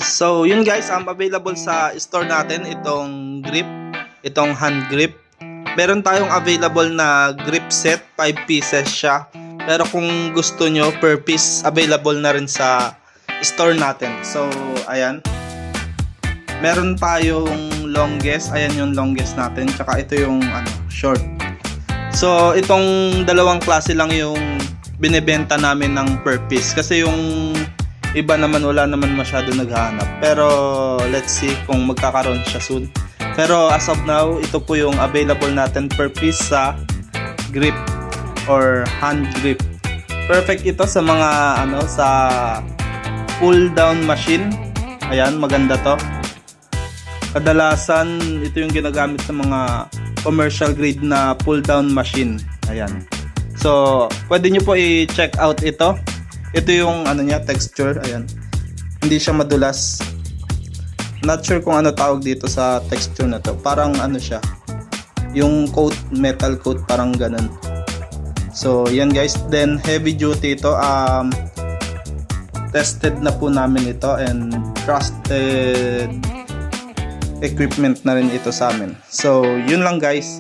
So, yun guys, available sa store natin itong grip, itong hand grip. Meron tayong available na grip set, 5 pieces siya. Pero kung gusto nyo, per piece available na rin sa store natin. So, ayan. Meron tayong longest, ayan yung longest natin. Tsaka ito yung short. So, itong dalawang klase lang yung binebenta namin ng per piece. Kasi yung iba naman wala naman masyado naghahanap. Pero let's see kung magkakaroon siya soon. Pero as of now, ito po yung available natin per piece sa grip or hand grip. Perfect ito sa mga sa pull down machine. Ayan, maganda to. Kadalasan ito yung ginagamit sa mga commercial grade na pull down machine. Ayan. So, pwede nyo po i-check out ito. Ito yung niya, texture, ayan. Hindi siya madulas. Not sure kung ano tawag dito sa texture na to. Parang siya. Yung coat, metal coat, parang ganun. So, yan guys. Then, heavy duty ito. Tested na po namin ito and trusted equipment na rin ito sa amin. So, yun lang guys.